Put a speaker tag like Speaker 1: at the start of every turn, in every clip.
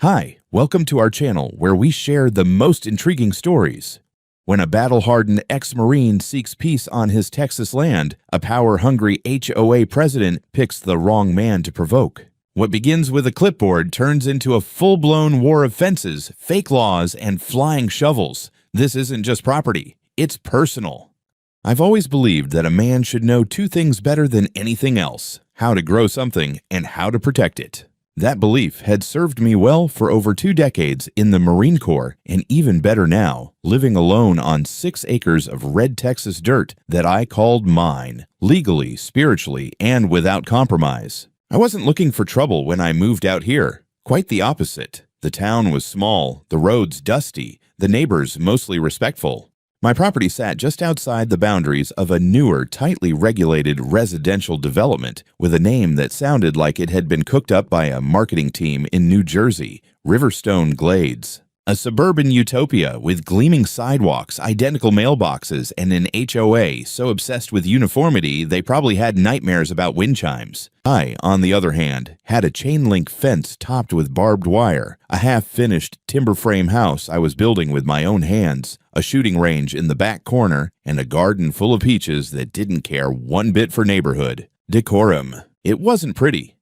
Speaker 1: Hi, welcome to our channel where we share the most intriguing stories. When a battle-hardened ex-Marine seeks peace on his Texas land, a power-hungry HOA president picks the wrong man to provoke. What begins with a clipboard turns into a full-blown war of fences, fake laws, and flying shovels. This isn't just property, it's personal. I've always believed that a man should know two things better than anything else: how to grow something and how to protect it. That belief had served me well for over 2 decades in the Marine Corps, and even better now, living alone on 6 acres of red Texas dirt that I called mine, legally, spiritually, and without compromise. I wasn't looking for trouble when I moved out here. Quite the opposite. The town was small, the roads dusty, the neighbors mostly respectful. My property sat just outside the boundaries of a newer, tightly regulated residential development with a name that sounded like it had been cooked up by a marketing team in New Jersey, Riverstone Glades. A suburban utopia with gleaming sidewalks, identical mailboxes, and an HOA so obsessed with uniformity they probably had nightmares about wind chimes. I, on the other hand, had a chain-link fence topped with barbed wire, a half-finished timber frame house I was building with my own hands, a shooting range in the back corner, and a garden full of peaches that didn't care one bit for neighborhood. Decorum. It wasn't pretty.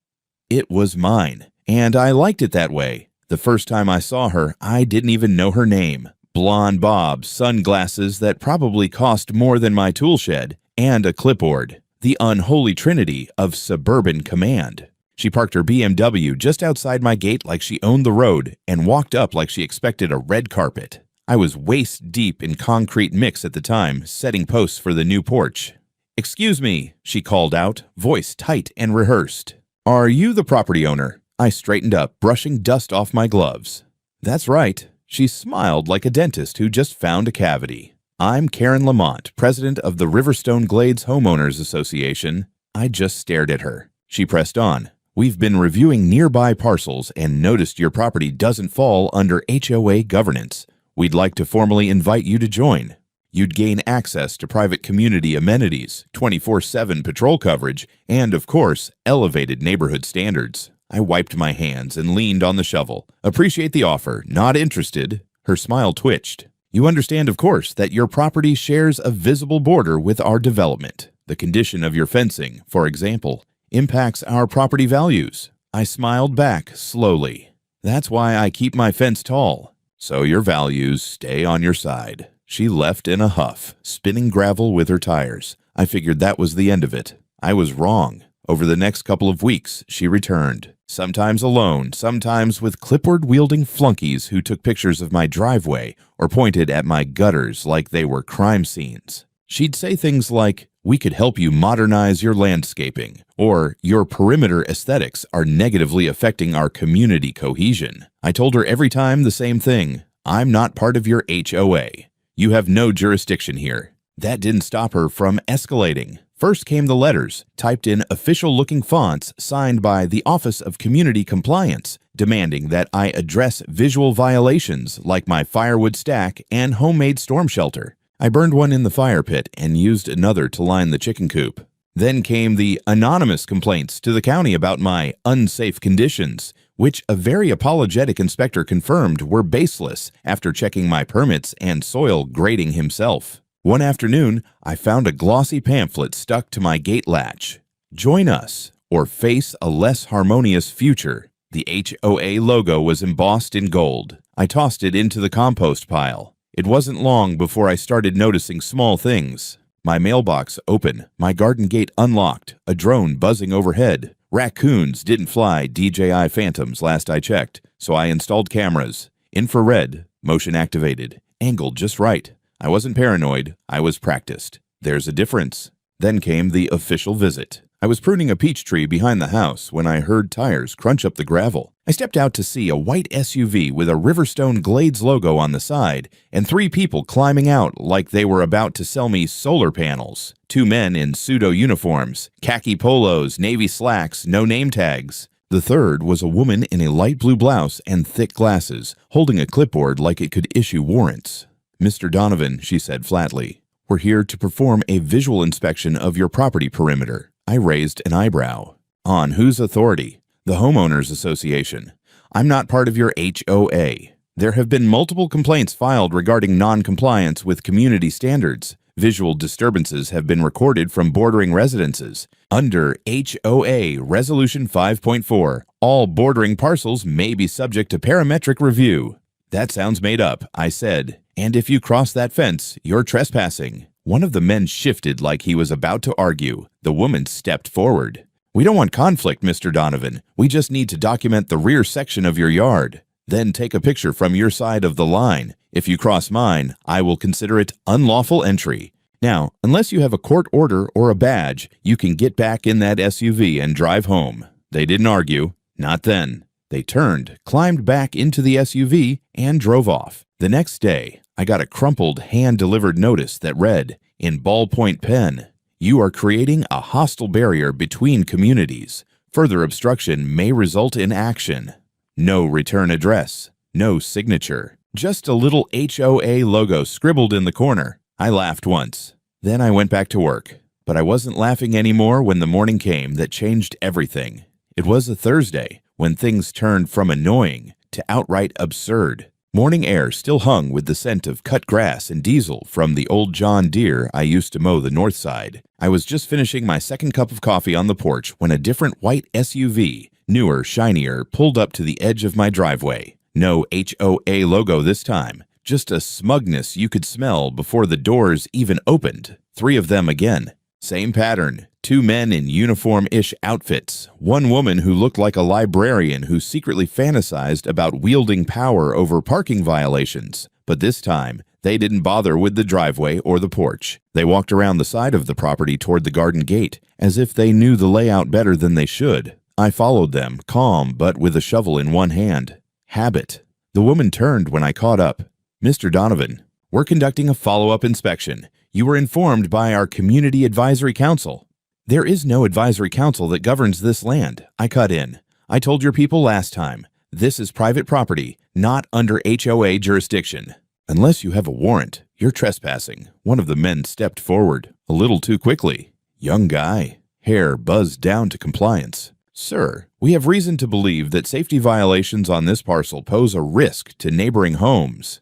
Speaker 1: It was mine, and I liked it that way. The first time I saw her, I didn't even know her name. Blonde bob, sunglasses that probably cost more than my tool shed, and a clipboard. The unholy trinity of suburban command. She parked her BMW just outside my gate like she owned the road and walked up like she expected a red carpet. I was waist deep in concrete mix at the time, setting posts for the new porch. "Excuse me," she called out, voice tight and rehearsed. "Are you the property owner?" I straightened up, brushing dust off my gloves. "That's right." She smiled like a dentist who just found a cavity. "I'm Karen Lamont, president of the Riverstone Glades Homeowners Association." I just stared at her. She pressed on. "We've been reviewing nearby parcels and noticed your property doesn't fall under HOA governance. We'd like to formally invite you to join. You'd gain access to private community amenities, 24/7 patrol coverage, and, of course, elevated neighborhood standards." I wiped my hands and leaned on the shovel. "Appreciate the offer. Not interested." Her smile twitched. "You understand, of course, that your property shares a visible border with our development. The condition of your fencing, for example, impacts our property values." I smiled back slowly. "That's why I keep my fence tall. So your values stay on your side." She left in a huff, spinning gravel with her tires. I figured that was the end of it. I was wrong. Over the next couple of weeks, she returned. Sometimes alone, sometimes with clipboard-wielding flunkies who took pictures of my driveway or pointed at my gutters like they were crime scenes. She'd say things like, "We could help you modernize your landscaping," or "Your perimeter aesthetics are negatively affecting our community cohesion." I told her every time the same thing: "I'm not part of your HOA. You have no jurisdiction here." That didn't stop her from escalating. First came the letters, typed in official-looking fonts signed by the Office of Community Compliance, demanding that I address visual violations like my firewood stack and homemade storm shelter. I burned one in the fire pit and used another to line the chicken coop. Then came the anonymous complaints to the county about my unsafe conditions, which a very apologetic inspector confirmed were baseless after checking my permits and soil grading himself. One afternoon, I found a glossy pamphlet stuck to my gate latch. "Join us, or face a less harmonious future." The HOA logo was embossed in gold. I tossed it into the compost pile. It wasn't long before I started noticing small things. My mailbox open, my garden gate unlocked, a drone buzzing overhead. Raccoons didn't fly DJI Phantoms last I checked, so I installed cameras. Infrared, motion activated, angled just right. I wasn't paranoid, I was practiced. There's a difference. Then came the official visit. I was pruning a peach tree behind the house when I heard tires crunch up the gravel. I stepped out to see a white SUV with a Riverstone Glades logo on the side and 3 people climbing out like they were about to sell me solar panels. 2 men in pseudo-uniforms, khaki polos, navy slacks, no name tags. The third was a woman in a light blue blouse and thick glasses, holding a clipboard like it could issue warrants. "Mr. Donovan," she said flatly, "we're here to perform a visual inspection of your property perimeter." I raised an eyebrow. "On whose authority?" "The Homeowners Association." I'm not part of your HOA. There have been multiple complaints filed regarding non-compliance with community standards. Visual disturbances have been recorded from bordering residences. Under HOA Resolution 5.4, all bordering parcels may be subject to parametric review. That sounds made up, I said. And if you cross that fence, you're trespassing. One of the men shifted like he was about to argue. The woman stepped forward. We don't want conflict, Mr. Donovan. We just need to document the rear section of your yard. Then take a picture from your side of the line. If you cross mine, I will consider it unlawful entry. Now, unless you have a court order or a badge, you can get back in that SUV and drive home. They didn't argue. Not then. They turned, climbed back into the SUV, and drove off. The next day, I got a crumpled, hand-delivered notice that read, in ballpoint pen, "You are creating a hostile barrier between communities. Further obstruction may result in action." No return address, no signature, just a little HOA logo scribbled in the corner. I laughed once. Then I went back to work. But I wasn't laughing anymore when the morning came that changed everything. It was a Thursday, when things turned from annoying to outright absurd. Morning air still hung with the scent of cut grass and diesel from the old John Deere I used to mow the north side. I was just finishing my second cup of coffee on the porch when a different white SUV, newer, shinier, pulled up to the edge of my driveway. No HOA logo this time, just a smugness you could smell before the doors even opened. 3 of them again. Same pattern. 2 men in uniform-ish outfits. 1 woman who looked like a librarian who secretly fantasized about wielding power over parking violations. But this time, they didn't bother with the driveway or the porch. They walked around the side of the property toward the garden gate, as if they knew the layout better than they should. I followed them, calm but with a shovel in one hand. Habit. The woman turned when I caught up. "Mr. Donovan, we're conducting a follow-up inspection. You were informed by our Community Advisory Council." "There is no advisory council that governs this land," I cut in. "I told your people last time. This is private property, not under HOA jurisdiction." "Unless you have a warrant, you're trespassing." One of the men stepped forward, a little too quickly. Young guy, hair buzzed down to compliance. "Sir, we have reason to believe that safety violations on this parcel pose a risk to neighboring homes."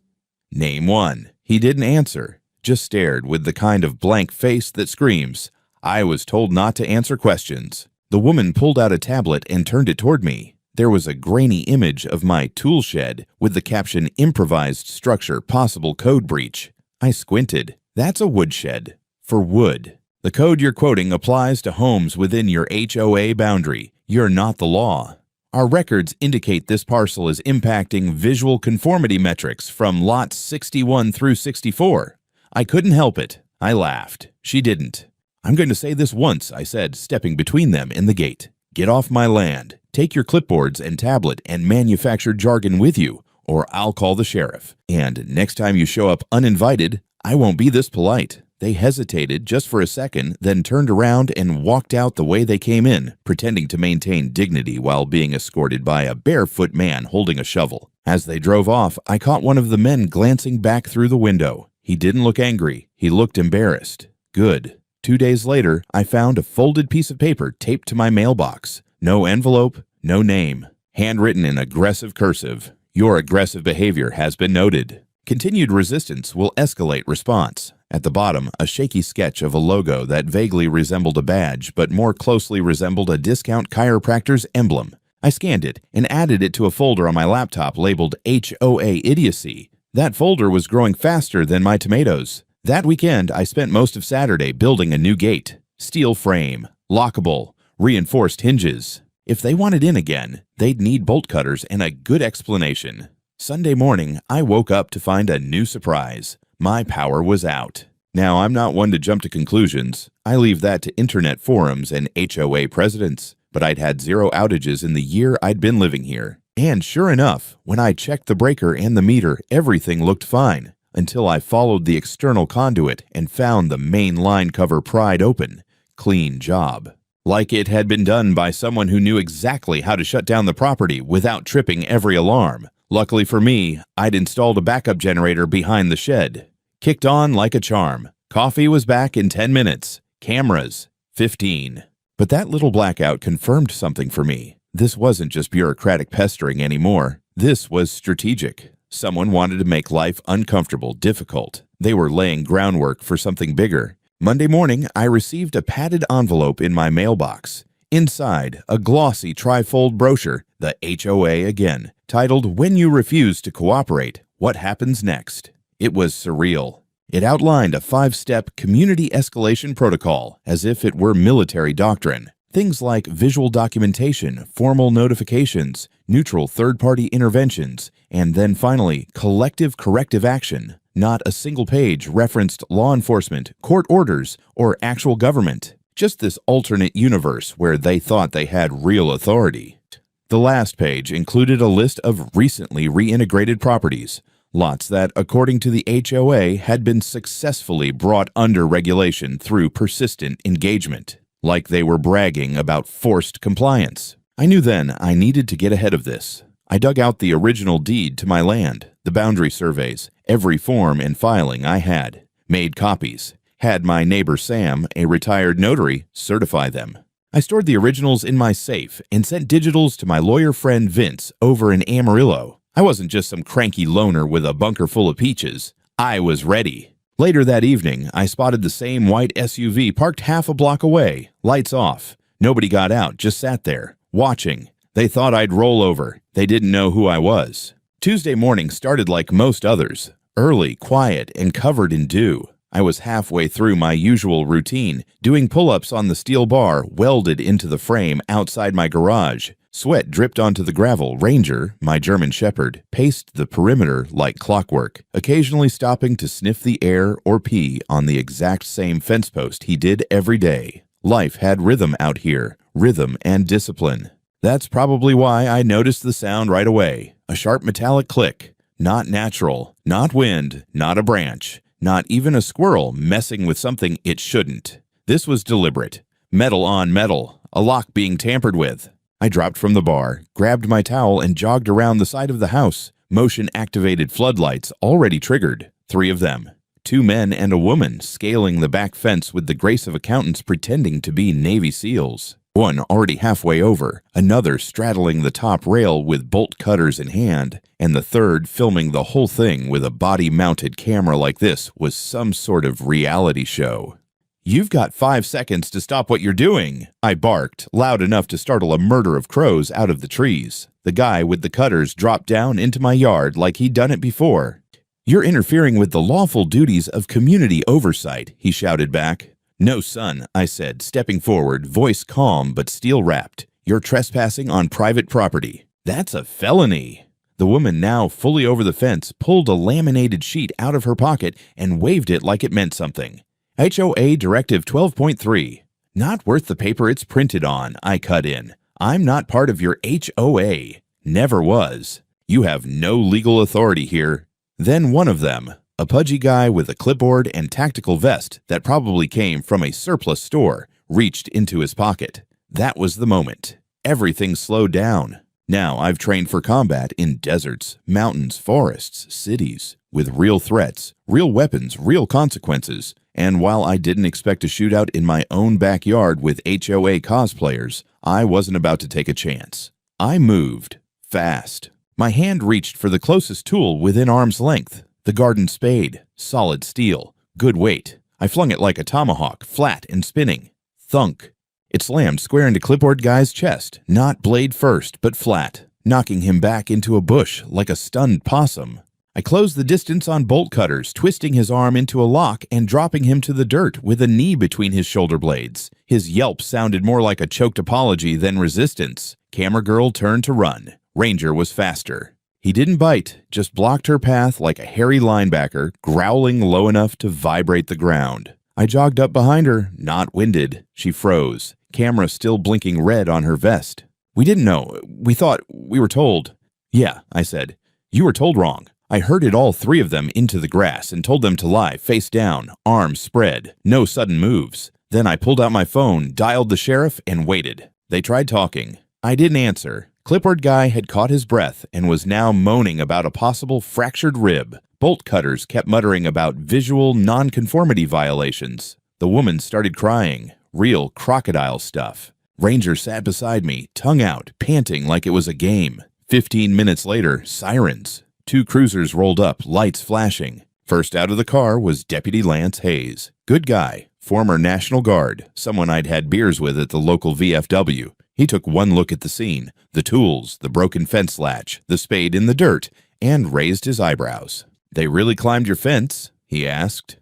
Speaker 1: "Name one." He didn't answer, just stared with the kind of blank face that screams, "I was told not to answer questions." The woman pulled out a tablet and turned it toward me. There was a grainy image of my tool shed with the caption, "Improvised structure, possible code breach." I squinted. "That's a woodshed. For wood. The code you're quoting applies to homes within your HOA boundary. You're not the law. Our records indicate this parcel is impacting visual conformity metrics from lots 61 through 64. I couldn't help it. I laughed. She didn't. "I'm going to say this once," I said, stepping between them in the gate. "Get off my land. Take your clipboards and tablet and manufactured jargon with you, or I'll call the sheriff. And next time you show up uninvited, I won't be this polite." They hesitated just for a second, then turned around and walked out the way they came in, pretending to maintain dignity while being escorted by a barefoot man holding a shovel. As they drove off, I caught one of the men glancing back through the window. He didn't look angry. He looked embarrassed. Good. 2 days later, I found a folded piece of paper taped to my mailbox. No envelope, no name. Handwritten in aggressive cursive. "Your aggressive behavior has been noted. Continued resistance will escalate response." At the bottom, a shaky sketch of a logo that vaguely resembled a badge but more closely resembled a discount chiropractor's emblem. I scanned it and added it to a folder on my laptop labeled HOA Idiocy. That folder was growing faster than my tomatoes. That weekend, I spent most of Saturday building a new gate. Steel frame, lockable, reinforced hinges. If they wanted in again, they'd need bolt cutters and a good explanation. Sunday morning, I woke up to find a new surprise. My power was out. Now, I'm not one to jump to conclusions. I leave that to internet forums and HOA presidents. But I'd had 0 outages in the year I'd been living here. And sure enough, when I checked the breaker and the meter, everything looked fine. Until I followed the external conduit and found the main line cover pried open. Clean job. Like it had been done by someone who knew exactly how to shut down the property without tripping every alarm. Luckily for me, I'd installed a backup generator behind the shed. Kicked on like a charm. Coffee was back in 10 minutes. Cameras, 15. But that little blackout confirmed something for me. This wasn't just bureaucratic pestering anymore. This was strategic. Someone wanted to make life uncomfortable, difficult. They were laying groundwork for something bigger. Monday morning, I received a padded envelope in my mailbox. Inside, a glossy trifold brochure, the HOA again, titled "When You Refuse to Cooperate, What Happens Next?" It was surreal. It outlined a 5-step community escalation protocol as if it were military doctrine. Things like visual documentation, formal notifications, neutral third-party interventions, and then finally, collective corrective action. Not a single page referenced law enforcement, court orders, or actual government. Just this alternate universe where they thought they had real authority. The last page included a list of recently reintegrated properties, lots that, according to the HOA, had been successfully brought under regulation through persistent engagement. Like they were bragging about forced compliance. I knew then I needed to get ahead of this. I dug out the original deed to my land, the boundary surveys, every form and filing I had, made copies, had my neighbor Sam, a retired notary, certify them. I stored the originals in my safe and sent digitals to my lawyer friend Vince over in Amarillo. I wasn't just some cranky loner with a bunker full of peaches. I was ready. Later that evening, I spotted the same white SUV parked half a block away, lights off. Nobody got out, just sat there, watching. They thought I'd roll over. They didn't know who I was. Tuesday morning started like most others, early, quiet, and covered in dew. I was halfway through my usual routine, doing pull-ups on the steel bar welded into the frame outside my garage. Sweat dripped onto the gravel. Ranger, my German shepherd, paced the perimeter like clockwork, occasionally stopping to sniff the air or pee on the exact same fence post he did every day. Life had rhythm out here, rhythm and discipline. That's probably why I noticed the sound right away. A sharp metallic click. Not natural, not wind, not a branch, not even a squirrel messing with something it shouldn't. This was deliberate. Metal on metal, a lock being tampered with. I dropped from the bar, grabbed my towel, and jogged around the side of the house. Motion-activated floodlights already triggered. 3 of them. 2 men and a woman scaling the back fence with the grace of accountants pretending to be Navy SEALs. One already halfway over, another straddling the top rail with bolt cutters in hand, and the third filming the whole thing with a body-mounted camera like this was some sort of reality show. "You've got 5 seconds to stop what you're doing," I barked, loud enough to startle a murder of crows out of the trees. The guy with the cutters dropped down into my yard like he'd done it before. "You're interfering with the lawful duties of community oversight," he shouted back. "No, son," I said, stepping forward, voice calm but steel-wrapped. "You're trespassing on private property. That's a felony." The woman, now fully over the fence, pulled a laminated sheet out of her pocket and waved it like it meant something. HOA Directive 12.3. "Not worth the paper it's printed on," I cut in. "I'm not part of your HOA. Never was. You have no legal authority here." Then one of them, a pudgy guy with a clipboard and tactical vest that probably came from a surplus store, reached into his pocket. That was the moment. Everything slowed down. Now I've trained for combat in deserts, mountains, forests, cities, with real threats, real weapons, real consequences. And while I didn't expect a shootout in my own backyard with HOA cosplayers, I wasn't about to take a chance. I moved. Fast. My hand reached for the closest tool within arm's length. The garden spade. Solid steel. Good weight. I flung it like a tomahawk, flat and spinning. Thunk. It slammed square into clipboard guy's chest, not blade first, but flat, knocking him back into a bush like a stunned possum. I closed the distance on bolt cutters, twisting his arm into a lock and dropping him to the dirt with a knee between his shoulder blades. His yelp sounded more like a choked apology than resistance. Camera girl turned to run. Ranger was faster. He didn't bite, just blocked her path like a hairy linebacker, growling low enough to vibrate the ground. I jogged up behind her, not winded. She froze, camera still blinking red on her vest. "We didn't know. We were told." "Yeah," I said. "You were told wrong. I herded all 3 of them into the grass and told them to lie face down, arms spread, no sudden moves. Then I pulled out my phone, dialed the sheriff, and waited. They tried talking. I didn't answer. Clipboard guy had caught his breath and was now moaning about a possible fractured rib. Bolt cutters kept muttering about visual nonconformity violations. The woman started crying, real crocodile stuff. Ranger sat beside me, tongue out, panting like it was a game. 15 minutes later, sirens. 2 cruisers rolled up, lights flashing. First out of the car was Deputy Lance Hayes. Good guy, former National Guard, someone I'd had beers with at the local VFW. He took one look at the scene, the tools, the broken fence latch, the spade in the dirt, and raised his eyebrows. "They really climbed your fence?" he asked.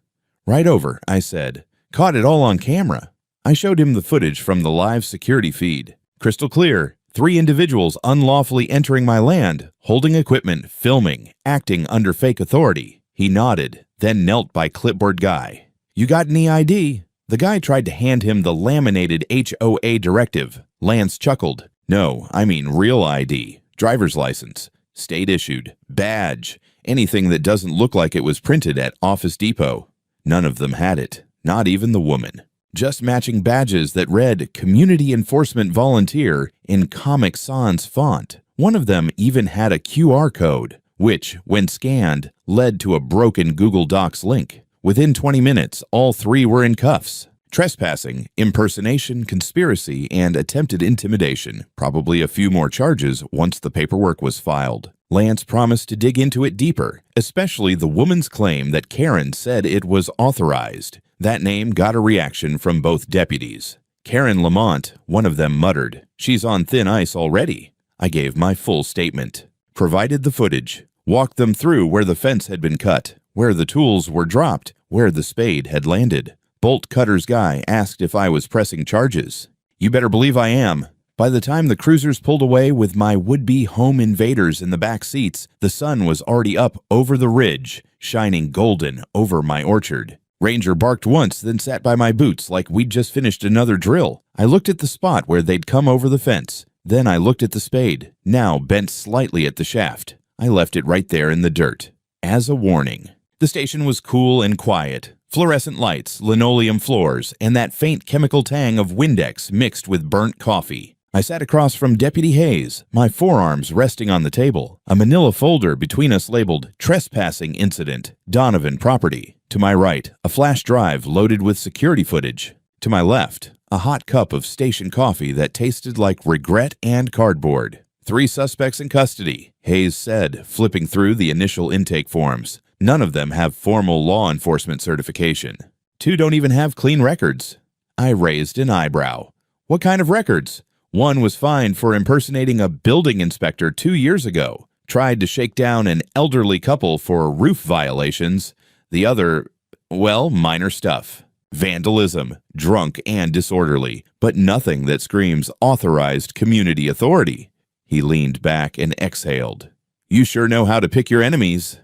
Speaker 1: "Right over," I said. "Caught it all on camera." I showed him the footage from the live security feed. Crystal clear. 3 individuals unlawfully entering my land, holding equipment, filming, acting under fake authority. He nodded, then knelt by clipboard guy. "You got any ID?" The guy tried to hand him the laminated HOA directive. Lance chuckled. "No, I mean real ID. Driver's license. State issued. Badge. Anything that doesn't look like it was printed at Office Depot." None of them had it. Not even the woman. Just matching badges that read Community Enforcement Volunteer in Comic Sans font. One of them even had a QR code, which, when scanned, led to a broken Google Docs link. Within 20 minutes, all 3 were in cuffs. Trespassing, impersonation, conspiracy, and attempted intimidation. Probably a few more charges once the paperwork was filed. Lance promised to dig into it deeper, especially the woman's claim that Karen said it was authorized. That name got a reaction from both deputies. Karen Lamont, one of them muttered, "She's on thin ice already." I gave my full statement. Provided the footage. Walked them through where the fence had been cut, where the tools were dropped, where the spade had landed. Bolt Cutter's guy asked if I was pressing charges. "You better believe I am." By the time the cruisers pulled away with my would-be home invaders in the back seats, the sun was already up over the ridge, shining golden over my orchard. Ranger barked once, then sat by my boots like we'd just finished another drill. I looked at the spot where they'd come over the fence. Then I looked at the spade, now bent slightly at the shaft. I left it right there in the dirt, as a warning. The station was cool and quiet. Fluorescent lights, linoleum floors, and that faint chemical tang of Windex mixed with burnt coffee. I sat across from Deputy Hayes, my forearms resting on the table, a manila folder between us labeled Trespassing Incident, Donovan Property. To my right, a flash drive loaded with security footage. To my left, a hot cup of station coffee that tasted like regret and cardboard. 3 suspects in custody, Hayes said, flipping through the initial intake forms. None of them have formal law enforcement certification. 2 don't even have clean records. I raised an eyebrow. What kind of records? One was fined for impersonating a building inspector 2 years ago. Tried to shake down an elderly couple for roof violations. The other, well, minor stuff. Vandalism, drunk and disorderly, but nothing that screams authorized community authority. He leaned back and exhaled. "You sure know how to pick your enemies."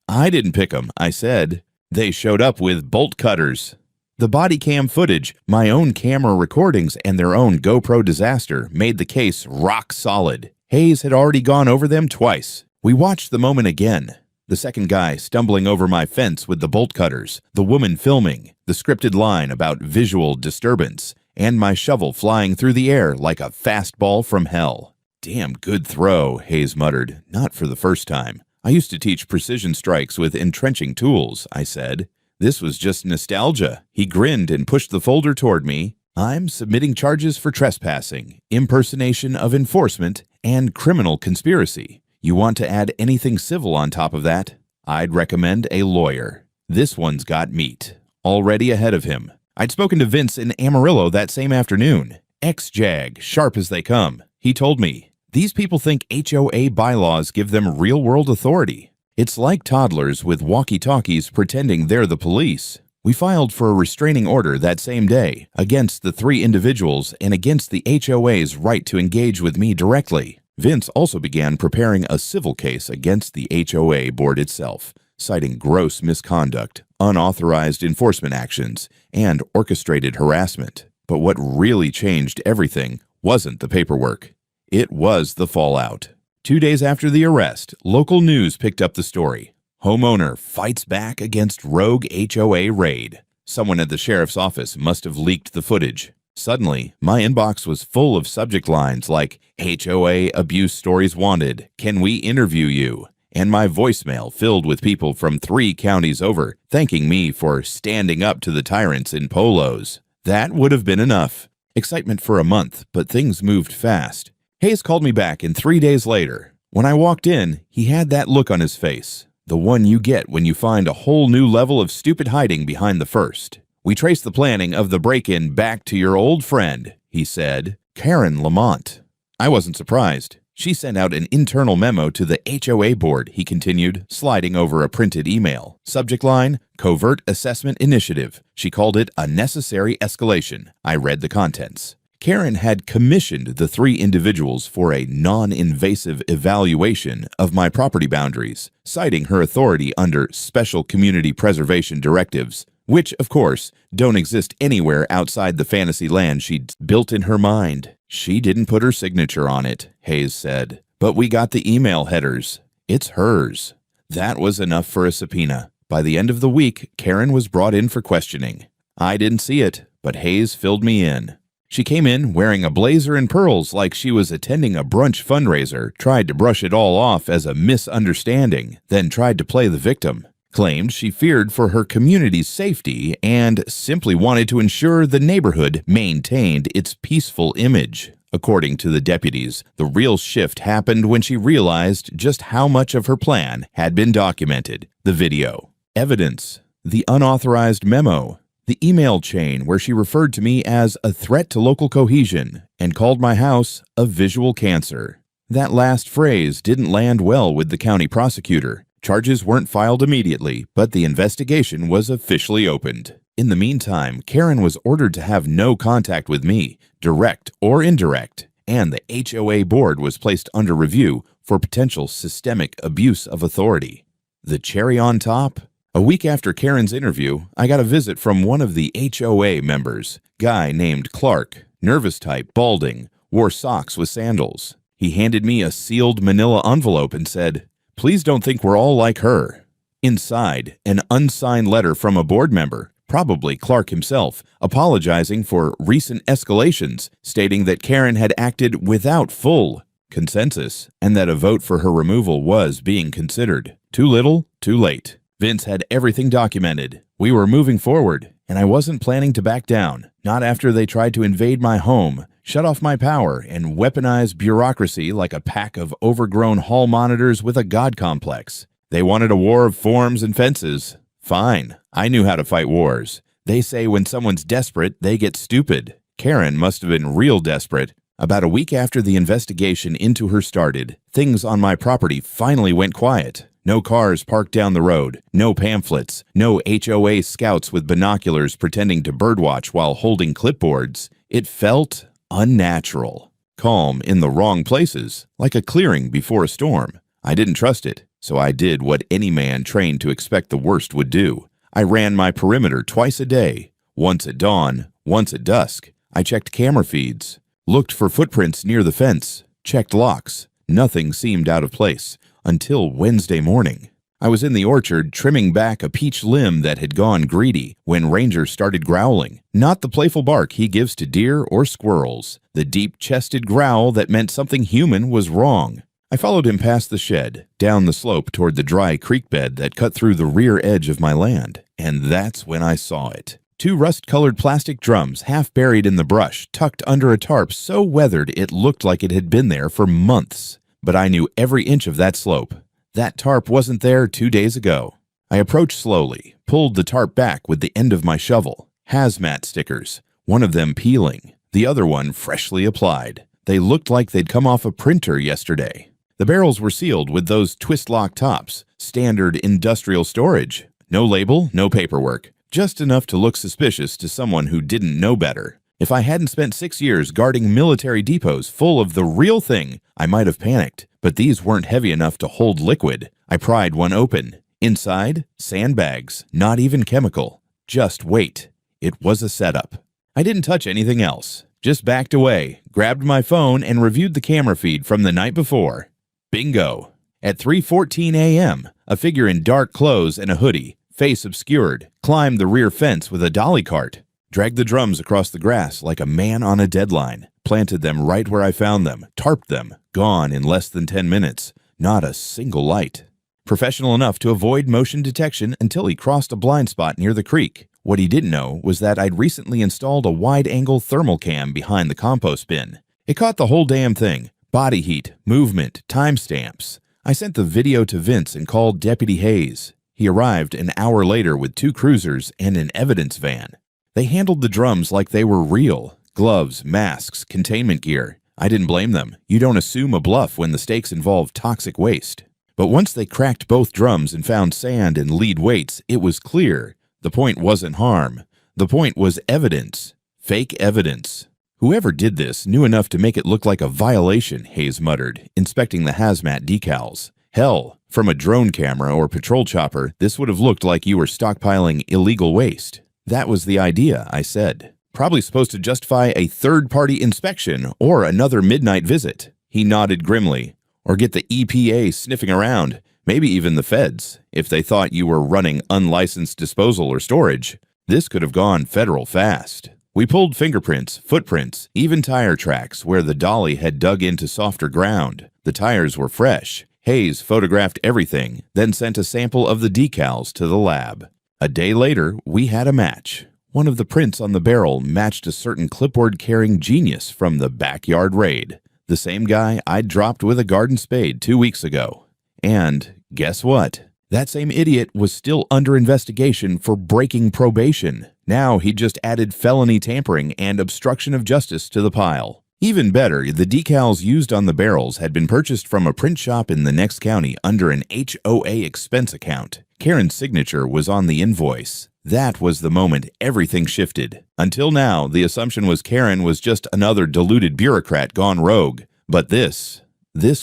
Speaker 1: "I didn't pick them," I said. "They showed up with bolt cutters." The body cam footage, my own camera recordings, and their own GoPro disaster made the case rock solid. Hayes had already gone over them twice. We watched the moment again. The second guy stumbling over my fence with the bolt cutters, the woman filming, the scripted line about visual disturbance, and my shovel flying through the air like a fastball from hell. "Damn good throw," Hayes muttered, not for the first time. "I used to teach precision strikes with entrenching tools," I said. This was just nostalgia. He grinned and pushed the folder toward me. "I'm submitting charges for trespassing, impersonation of enforcement, and criminal conspiracy. You want to add anything civil on top of that? I'd recommend a lawyer. This one's got meat. Already ahead of him. I'd spoken to Vince in Amarillo that same afternoon. Ex-JAG, sharp as they come. He told me, these people think HOA bylaws give them real-world authority. It's like toddlers with walkie-talkies pretending they're the police. We filed for a restraining order that same day against the 3 individuals and against the HOA's right to engage with me directly. Vince also began preparing a civil case against the HOA board itself, citing gross misconduct, unauthorized enforcement actions, and orchestrated harassment. But what really changed everything wasn't the paperwork. It was the fallout. 2 days after the arrest, local news picked up the story. Homeowner fights back against rogue HOA raid. Someone at the sheriff's office must have leaked the footage. Suddenly, my inbox was full of subject lines like, HOA abuse stories wanted, can we interview you? And my voicemail filled with people from 3 counties over, thanking me for standing up to the tyrants in polos. That would have been enough. Excitement for a month, but things moved fast. Hayes called me back, and 3 days later, when I walked in, he had that look on his face, the one you get when you find a whole new level of stupid hiding behind the first. "We traced the planning of the break-in back to your old friend," he said, "Karen Lamont." I wasn't surprised. She sent out an internal memo to the HOA board, he continued, sliding over a printed email. Subject line, Covert Assessment Initiative. She called it a necessary escalation. I read the contents. Karen had commissioned the 3 individuals for a non-invasive evaluation of my property boundaries, citing her authority under Special Community Preservation Directives, which, of course, don't exist anywhere outside the fantasy land she'd built in her mind. She didn't put her signature on it, Hayes said, but we got the email headers. It's hers. That was enough for a subpoena. By the end of the week, Karen was brought in for questioning. I didn't see it, but Hayes filled me in. She came in wearing a blazer and pearls like she was attending a brunch fundraiser, tried to brush it all off as a misunderstanding, then tried to play the victim. Claimed she feared for her community's safety and simply wanted to ensure the neighborhood maintained its peaceful image. According to the deputies, the real shift happened when she realized just how much of her plan had been documented. The video, evidence, the unauthorized memo, the email chain where she referred to me as a threat to local cohesion and called my house a visual cancer. That last phrase didn't land well with the county prosecutor. Charges weren't filed immediately, but the investigation was officially opened. In the meantime, Karen was ordered to have no contact with me, direct or indirect, and the HOA board was placed under review for potential systemic abuse of authority. The cherry on top? A week after Karen's interview, I got a visit from one of the HOA members, guy named Clark, nervous type, balding, wore socks with sandals. He handed me a sealed manila envelope and said, "Please don't think we're all like her." Inside, an unsigned letter from a board member, probably Clark himself, apologizing for recent escalations, stating that Karen had acted without full consensus and that a vote for her removal was being considered. Too little, too late. Vince had everything documented. We were moving forward, and I wasn't planning to back down, not after they tried to invade my home, shut off my power, and weaponize bureaucracy like a pack of overgrown hall monitors with a god complex. They wanted a war of forms and fences. Fine, I knew how to fight wars. They say when someone's desperate, they get stupid. Karen must have been real desperate. About a week after the investigation into her started, things on my property finally went quiet. No cars parked down the road, no pamphlets, no HOA scouts with binoculars pretending to birdwatch while holding clipboards. It felt unnatural. Calm in the wrong places, like a clearing before a storm. I didn't trust it, so I did what any man trained to expect the worst would do. I ran my perimeter twice a day, once at dawn, once at dusk. I checked camera feeds, looked for footprints near the fence, checked locks. Nothing seemed out of place until Wednesday morning. I was in the orchard trimming back a peach limb that had gone greedy when Ranger started growling. Not the playful bark he gives to deer or squirrels, the deep-chested growl that meant something human was wrong. I followed him past the shed, down the slope toward the dry creek bed that cut through the rear edge of my land, and that's when I saw it. 2 rust-colored plastic drums half buried in the brush, tucked under a tarp so weathered it looked like it had been there for months. But I knew every inch of that slope. That tarp wasn't there 2 days ago. I approached slowly, pulled the tarp back with the end of my shovel. Hazmat stickers, one of them peeling, the other one freshly applied. They looked like they'd come off a printer yesterday. The barrels were sealed with those twist-lock tops, standard industrial storage. No label, no paperwork, just enough to look suspicious to someone who didn't know better. If I hadn't spent 6 years guarding military depots full of the real thing, I might have panicked. But these weren't heavy enough to hold liquid. I pried one open. Inside, sandbags, not even chemical. Just weight. It was a setup. I didn't touch anything else. Just backed away, grabbed my phone, and reviewed the camera feed from the night before. Bingo. At 3:14 a.m., a figure in dark clothes and a hoodie, face obscured, climbed the rear fence with a dolly cart, dragged the drums across the grass like a man on a deadline, planted them right where I found them, tarped them, gone in less than 10 minutes. Not a single light. Professional enough to avoid motion detection until he crossed a blind spot near the creek. What he didn't know was that I'd recently installed a wide-angle thermal cam behind the compost bin. It caught the whole damn thing. Body heat, movement, timestamps. I sent the video to Vince and called Deputy Hayes. He arrived an hour later with 2 cruisers and an evidence van. They handled the drums like they were real. Gloves, masks, containment gear. I didn't blame them. You don't assume a bluff when the stakes involve toxic waste. But once they cracked both drums and found sand and lead weights, it was clear. The point wasn't harm. The point was evidence. Fake evidence. Whoever did this knew enough to make it look like a violation, Hayes muttered, inspecting the hazmat decals. Hell, from a drone camera or patrol chopper, this would have looked like you were stockpiling illegal waste. That was the idea, I said. Probably supposed to justify a third-party inspection or another midnight visit. He nodded grimly. Or get the EPA sniffing around, maybe even the feds, if they thought you were running unlicensed disposal or storage. This could have gone federal fast. We pulled fingerprints, footprints, even tire tracks where the dolly had dug into softer ground. The tires were fresh. Hayes photographed everything, then sent a sample of the decals to the lab. A day later, we had a match. One of the prints on the barrel matched a certain clipboard-carrying genius from the backyard raid. The same guy I'd dropped with a garden spade 2 weeks ago. And guess what? That same idiot was still under investigation for breaking probation. Now he just added felony tampering and obstruction of justice to the pile. Even better, the decals used on the barrels had been purchased from a print shop in the next county under an HOA expense account. Karen's signature was on the invoice. That was the moment everything shifted. Until now, the assumption was Karen was just another deluded bureaucrat gone rogue. But this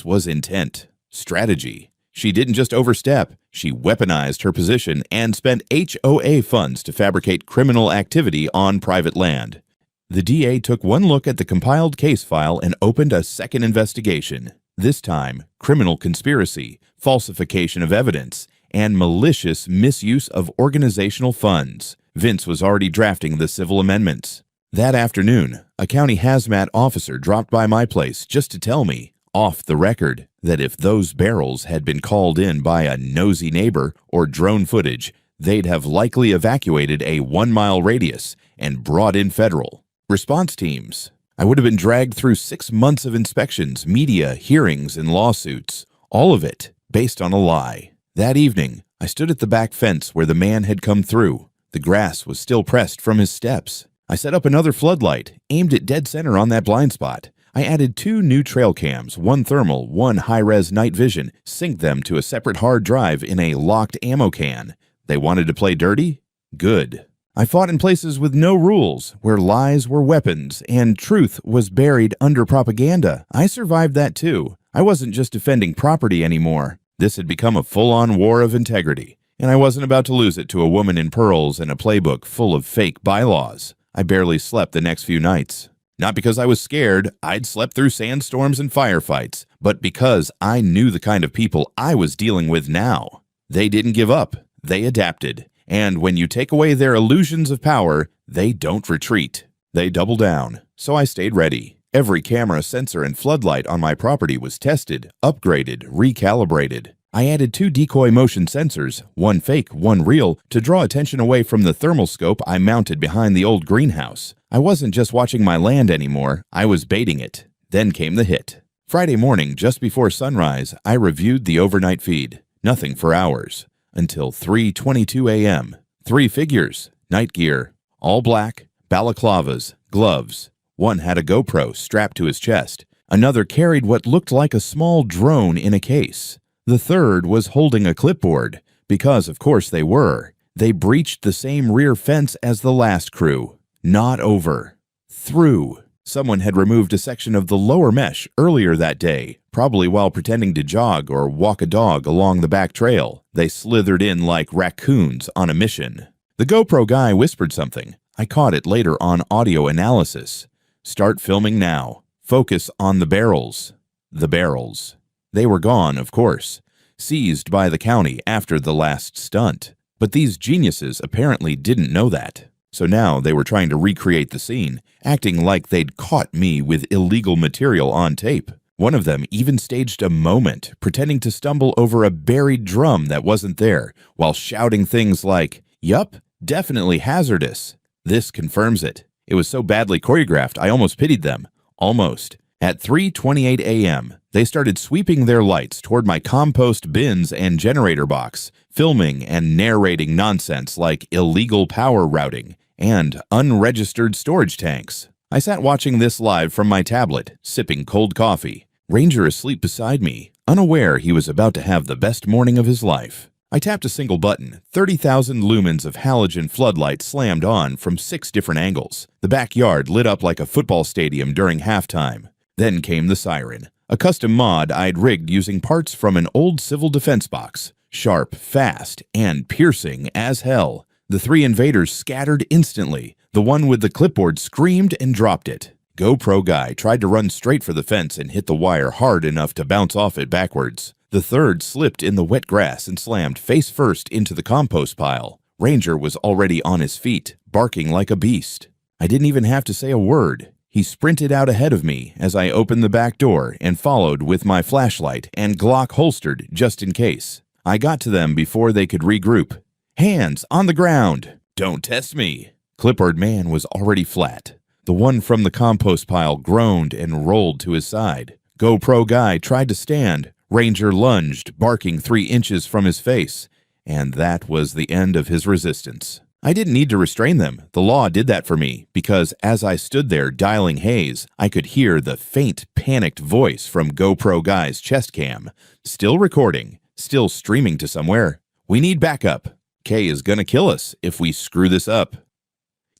Speaker 1: was intent, strategy. She didn't just overstep, she weaponized her position and spent HOA funds to fabricate criminal activity on private land. The DA took one look at the compiled case file and opened a second investigation. This time, criminal conspiracy, falsification of evidence, and malicious misuse of organizational funds. Vince was already drafting the civil amendments. That afternoon, a county hazmat officer dropped by my place just to tell me, off the record, that if those barrels had been called in by a nosy neighbor or drone footage, they'd have likely evacuated a 1-mile radius and brought in federal response teams. I would have been dragged through 6 months of inspections, media, hearings, and lawsuits, all of it based on a lie. That evening, I stood at the back fence where the man had come through. The grass was still pressed from his steps. I set up another floodlight, aimed it dead center on that blind spot. I added 2 new trail cams, 1 thermal, 1 high-res night vision, synced them to a separate hard drive in a locked ammo can. They wanted to play dirty? Good. I fought in places with no rules, where lies were weapons and truth was buried under propaganda. I survived that too. I wasn't just defending property anymore. This had become a full-on war of integrity, and I wasn't about to lose it to a woman in pearls and a playbook full of fake bylaws. I barely slept the next few nights. Not because I was scared, I'd slept through sandstorms and firefights, but because I knew the kind of people I was dealing with now. They didn't give up, they adapted. And when you take away their illusions of power, they don't retreat. They double down. So I stayed ready. Every camera, sensor, and floodlight on my property was tested, upgraded, recalibrated. I added 2 decoy motion sensors, 1 fake, 1 real, to draw attention away from the thermal scope I mounted behind the old greenhouse. I wasn't just watching my land anymore, I was baiting it. Then came the hit. Friday morning, just before sunrise, I reviewed the overnight feed. Nothing for hours. Until 3:22 a.m. 3 figures, night gear, all black, balaclavas, gloves. One had a GoPro strapped to his chest. Another carried what looked like a small drone in a case. The third was holding a clipboard, because of course they were. They breached the same rear fence as the last crew. Not over. Through. Someone had removed a section of the lower mesh earlier that day, probably while pretending to jog or walk a dog along the back trail. They slithered in like raccoons on a mission. The GoPro guy whispered something. I caught it later on audio analysis. Start filming now. Focus on the barrels. The barrels. They were gone, of course, seized by the county after the last stunt. But these geniuses apparently didn't know that. So now they were trying to recreate the scene, acting like they'd caught me with illegal material on tape. One of them even staged a moment, pretending to stumble over a buried drum that wasn't there, while shouting things like, "Yup, Definitely hazardous. This confirms it. It was so badly choreographed, I almost pitied them. Almost. At 3:28 a.m., they started sweeping their lights toward my compost bins and generator box, filming and narrating nonsense like illegal power routing and unregistered storage tanks. I sat watching this live from my tablet, sipping cold coffee. Ranger asleep beside me, unaware he was about to have the best morning of his life. I tapped a single button. 30,000 lumens of halogen floodlight slammed on from 6 different angles. The backyard lit up like a football stadium during halftime. Then came the siren, a custom mod I'd rigged using parts from an old civil defense box. Sharp, fast, and piercing as hell. The 3 invaders scattered instantly. The one with the clipboard screamed and dropped it. GoPro guy tried to run straight for the fence and hit the wire hard enough to bounce off it backwards. The third slipped in the wet grass and slammed face first into the compost pile. Ranger was already on his feet, barking like a beast. I didn't even have to say a word. He sprinted out ahead of me as I opened the back door and followed with my flashlight and Glock holstered just in case. I got to them before they could regroup. Hands on the ground! Don't test me! Clipboard man was already flat. The one from the compost pile groaned and rolled to his side. GoPro guy tried to stand. Ranger lunged, barking 3 inches from his face, and that was the end of his resistance. I didn't need to restrain them. The law did that for me, because as I stood there dialing Hayes, I could hear the faint, panicked voice from GoPro guy's chest cam. Still recording, still streaming to somewhere. We need backup. Kay is gonna kill us if we screw this up.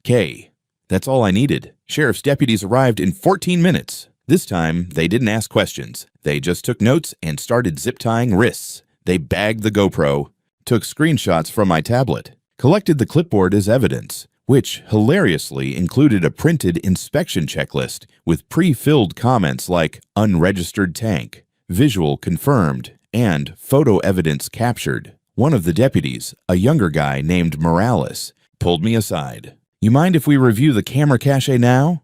Speaker 1: Kay. That's all I needed. Sheriff's deputies arrived in 14 minutes. This time, they didn't ask questions. They just took notes and started zip-tying wrists. They bagged the GoPro, took screenshots from my tablet, collected the clipboard as evidence, which hilariously included a printed inspection checklist with pre-filled comments like unregistered tank, visual confirmed, and photo evidence captured. One of the deputies, a younger guy named Morales, pulled me aside. "You mind if we review the camera cache now?"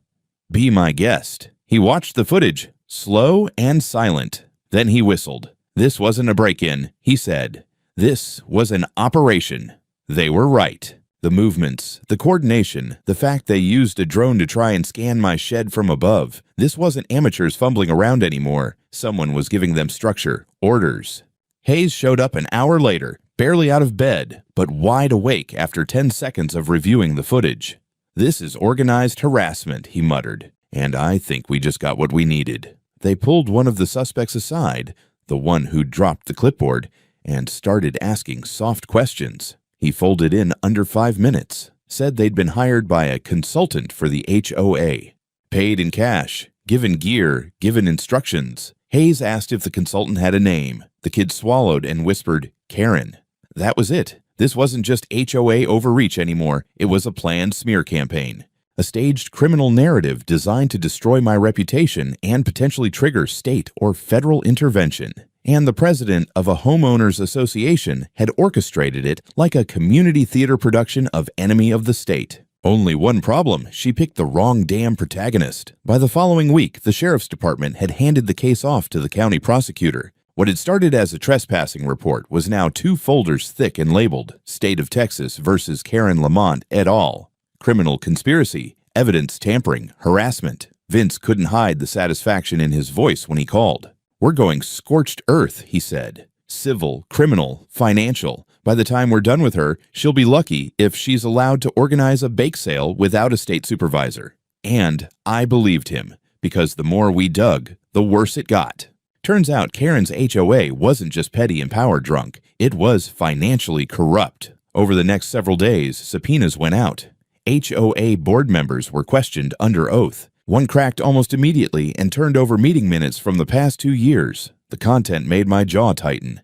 Speaker 1: "Be my guest." He watched the footage, slow and silent. Then he whistled. This wasn't a break-in, he said. This was an operation. They were right. The movements, the coordination, the fact they used a drone to try and scan my shed from above. This wasn't amateurs fumbling around anymore. Someone was giving them structure, orders. Hayes showed up an hour later, barely out of bed, but wide awake after 10 seconds of reviewing the footage. "This is organized harassment," he muttered. "And I think we just got what we needed." They pulled one of the suspects aside, the one who dropped the clipboard, and started asking soft questions. He folded in under 5 minutes, said they'd been hired by a consultant for the HOA. Paid in cash, given gear, given instructions. Hayes asked if the consultant had a name. The kid swallowed and whispered, "Karen." That was it. This wasn't just HOA overreach anymore. It was a planned smear campaign. A staged criminal narrative designed to destroy my reputation and potentially trigger state or federal intervention. And the president of a homeowners association had orchestrated it like a community theater production of Enemy of the State. Only one problem: she picked the wrong damn protagonist. By the following week, the sheriff's department had handed the case off to the county prosecutor. What had started as a trespassing report was now 2 folders thick and labeled State of Texas versus Karen Lamont et al. Criminal conspiracy, evidence tampering, harassment. Vince couldn't hide the satisfaction in his voice when he called. "We're going scorched earth," he said. "Civil, criminal, financial. By the time we're done with her, she'll be lucky if she's allowed to organize a bake sale without a state supervisor." And I believed him, because the more we dug, the worse it got. Turns out Karen's HOA wasn't just petty and power drunk. It was financially corrupt. Over the next several days, subpoenas went out. HOA board members were questioned under oath. One cracked almost immediately and turned over meeting minutes from the past 2 years. The content made my jaw tighten.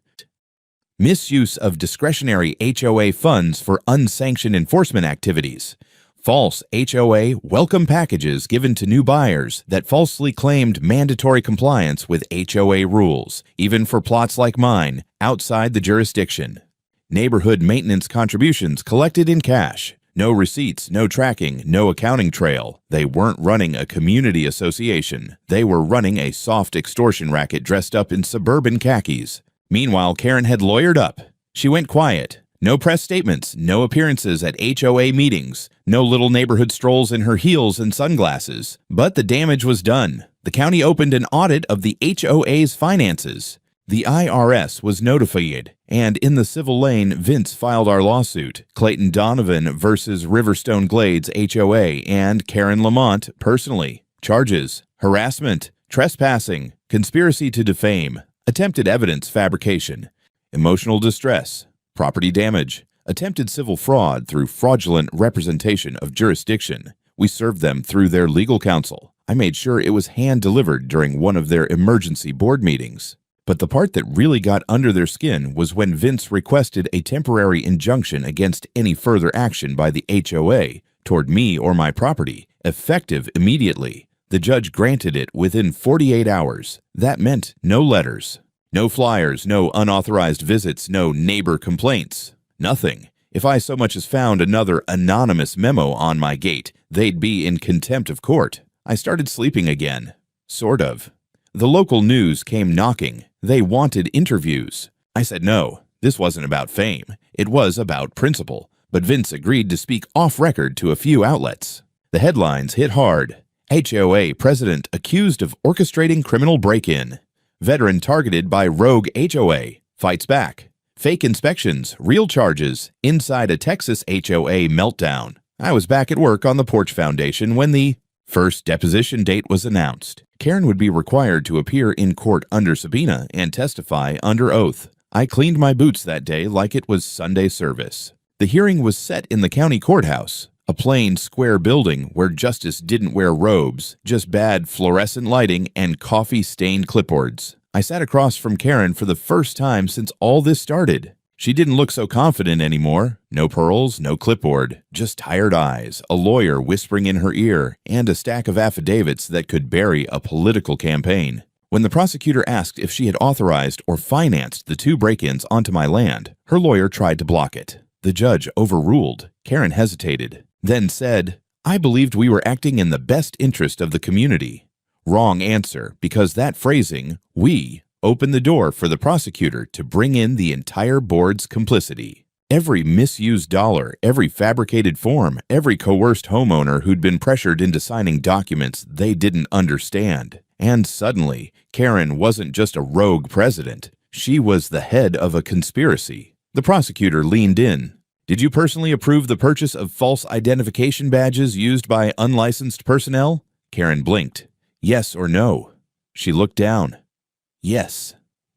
Speaker 1: Misuse of discretionary HOA funds for unsanctioned enforcement activities. False HOA welcome packages given to new buyers that falsely claimed mandatory compliance with HOA rules, even for plots like mine, outside the jurisdiction. Neighborhood maintenance contributions collected in cash. No receipts, no tracking, no accounting trail. They weren't running a community association. They were running a soft extortion racket dressed up in suburban khakis. Meanwhile, Karen had lawyered up. She went quiet, No press statements, no appearances at HOA meetings, no little neighborhood strolls in her heels and sunglasses. But the damage was done. The county opened an audit of the HOA's finances. The IRS was notified, and in the civil lane, Vince filed our lawsuit, Clayton Donovan versus Riverstone Glades HOA and Karen Lamont personally. Charges: harassment, trespassing, conspiracy to defame, attempted evidence fabrication, emotional distress, property damage, attempted civil fraud through fraudulent representation of jurisdiction. We served them through their legal counsel. I made sure it was hand-delivered during one of their emergency board meetings. But the part that really got under their skin was when Vince requested a temporary injunction against any further action by the HOA toward me or my property, effective immediately. The judge granted it within 48 hours. That meant no letters. No flyers, no unauthorized visits, no neighbor complaints. Nothing. If I so much as found another anonymous memo on my gate, they'd be in contempt of court. I started sleeping again. Sort of. The local news came knocking. They wanted interviews. I said no. This wasn't about fame. It was about principle. But Vince agreed to speak off-record to a few outlets. The headlines hit hard. HOA president accused of orchestrating criminal break-in. Veteran targeted by rogue HOA, fights back. Fake inspections, real charges, inside a Texas HOA meltdown. I was back at work on the Porch Foundation when the first deposition date was announced. Karen would be required to appear in court under subpoena and testify under oath. I cleaned my boots that day like it was Sunday service. The hearing was set in the county courthouse, a plain, square building where justice didn't wear robes, just bad fluorescent lighting and coffee-stained clipboards. I sat across from Karen for the first time since all this started. She didn't look so confident anymore. No pearls, no clipboard, just tired eyes, a lawyer whispering in her ear, and a stack of affidavits that could bury a political campaign. When the prosecutor asked if she had authorized or financed the 2 break-ins onto my land, her lawyer tried to block it. The judge overruled. Karen hesitated, then said, "I believed we were acting in the best interest of the community." Wrong answer, because that phrasing, "we," opened the door for the prosecutor to bring in the entire board's complicity. Every misused dollar, every fabricated form, every coerced homeowner who'd been pressured into signing documents they didn't understand. And suddenly, Karen wasn't just a rogue president. She was the head of a conspiracy. The prosecutor leaned in. "Did you personally approve the purchase of false identification badges used by unlicensed personnel?" Karen blinked. "Yes or no?" She looked down. "Yes."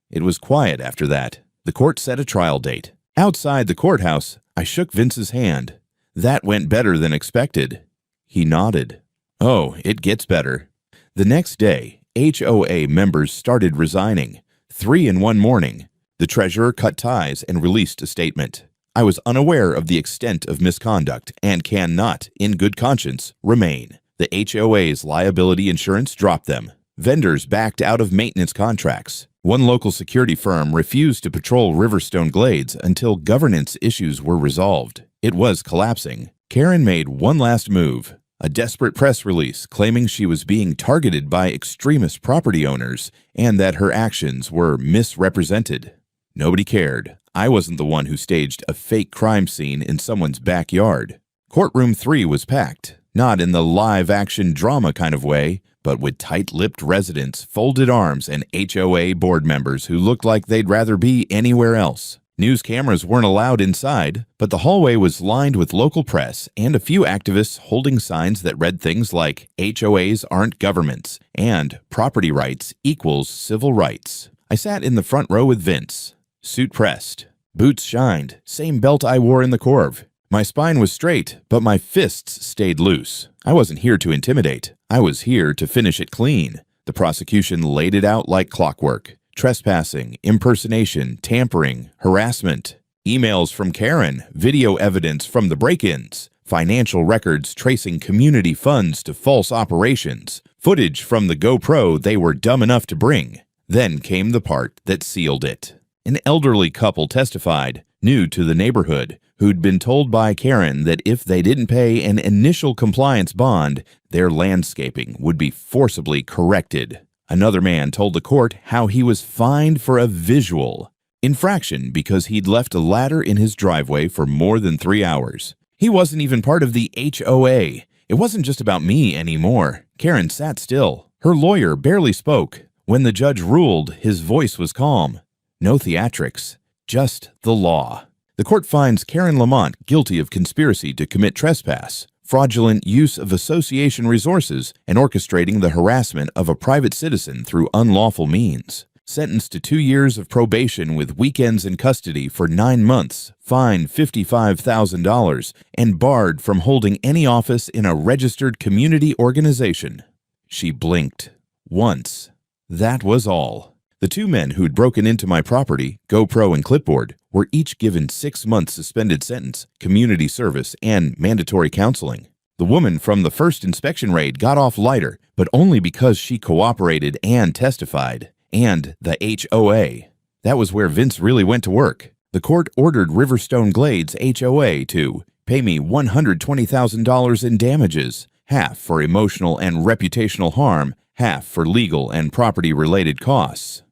Speaker 1: It was quiet after that. The court set a trial date. Outside the courthouse, I shook Vince's hand. That went better than expected. He nodded. "Oh, it gets better." The next day, HOA members started resigning. 3 in one morning. The treasurer cut ties and released a statement. I was unaware of the extent of misconduct and cannot, in good conscience, remain. The HOA's liability insurance dropped them. Vendors backed out of maintenance contracts. One local security firm refused to patrol Riverstone Glades until governance issues were resolved. It was collapsing. Karen made one last move. A desperate press release claiming she was being targeted by extremist property owners and that her actions were misrepresented. Nobody cared. I wasn't the one who staged a fake crime scene in someone's backyard. Courtroom 3 was packed, not in the live-action drama kind of way, but with tight-lipped residents, folded arms, and HOA board members who looked like they'd rather be anywhere else. News cameras weren't allowed inside, but the hallway was lined with local press and a few activists holding signs that read things like "HOAs aren't governments" and "Property rights equals civil rights." I sat in the front row with Vince. Suit pressed. Boots shined, same belt I wore in the Corv. My spine was straight, but my fists stayed loose. I wasn't here to intimidate. I was here to finish it clean. The prosecution laid it out like clockwork. Trespassing, impersonation, tampering, harassment. Emails from Karen, video evidence from the break-ins, financial records tracing community funds to false operations, footage from the GoPro they were dumb enough to bring. Then came the part that sealed it. An elderly couple testified, new to the neighborhood, who'd been told by Karen that if they didn't pay an initial compliance bond, their landscaping would be forcibly corrected. Another man told the court how he was fined for a visual. Infraction because he'd left a ladder in his driveway for more than 3 hours. He wasn't even part of the HOA. It wasn't just about me anymore. Karen sat still. Her lawyer barely spoke. When the judge ruled, his voice was calm. No theatrics, just the law. The court finds Karen Lamont guilty of conspiracy to commit trespass, fraudulent use of association resources, and orchestrating the harassment of a private citizen through unlawful means. Sentenced to 2 years of probation with weekends in custody for 9 months, fined $55,000, and barred from holding any office in a registered community organization. She blinked. Once. That was all. The 2 men who'd broken into my property, GoPro and clipboard, were each given 6 months suspended sentence, community service, and mandatory counseling. The woman from the first inspection raid got off lighter, but only because she cooperated and testified. And the HOA. That was where Vince really went to work. The court ordered Riverstone Glades HOA to pay me $120,000 in damages, half for emotional and reputational harm, half for legal and property-related costs.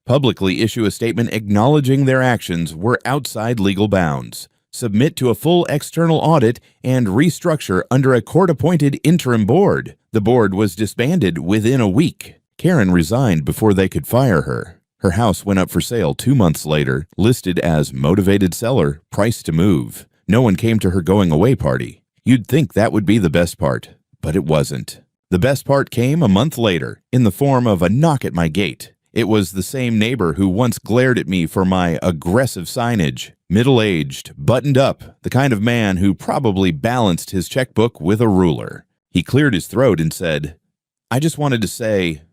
Speaker 1: Publicly issue a statement acknowledging their actions were outside legal bounds, submit to a full external audit, and restructure under a court-appointed interim board. The board was disbanded within a week. Karen resigned before they could fire her. Her house went up for sale 2 months later, listed as motivated seller, price to move. No one came to her going-away party. You'd think that would be the best part, but it wasn't. The best part came a month later, in the form of a knock at my gate. It was the same neighbor who once glared at me for my aggressive signage. Middle-aged, buttoned up, the kind of man who probably balanced his checkbook with a ruler. He cleared his throat and said, "I just wanted to say,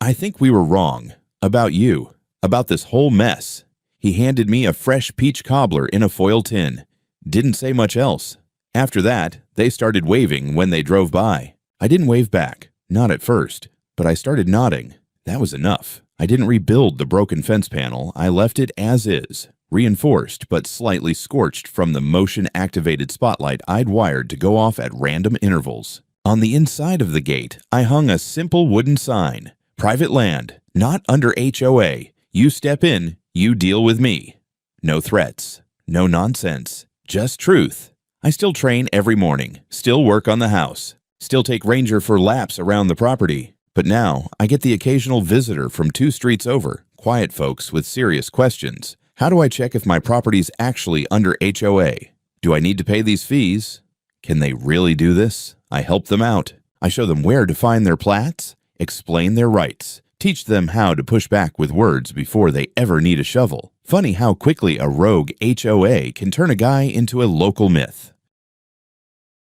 Speaker 1: I think we were wrong. About you. About this whole mess." He handed me a fresh peach cobbler in a foil tin. Didn't say much else. After that, they started waving when they drove by. I didn't wave back. Not at first. But I started nodding. That was enough. I didn't rebuild the broken fence panel. I left it as is. Reinforced but slightly scorched from the motion-activated spotlight I'd wired to go off at random intervals. On the inside of the gate, I hung a simple wooden sign. Private land, not under HOA. You step in, you deal with me. No threats, no nonsense, just truth. I still train every morning, still work on the house, still take Ranger for laps around the property. But now, I get the occasional visitor from 2 streets over, quiet folks with serious questions. How do I check if my property's actually under HOA? Do I need to pay these fees? Can they really do this? I help them out. I show them where to find their plats, explain their rights, teach them how to push back with words before they ever need a shovel. Funny how quickly a rogue HOA can turn a guy into a local myth.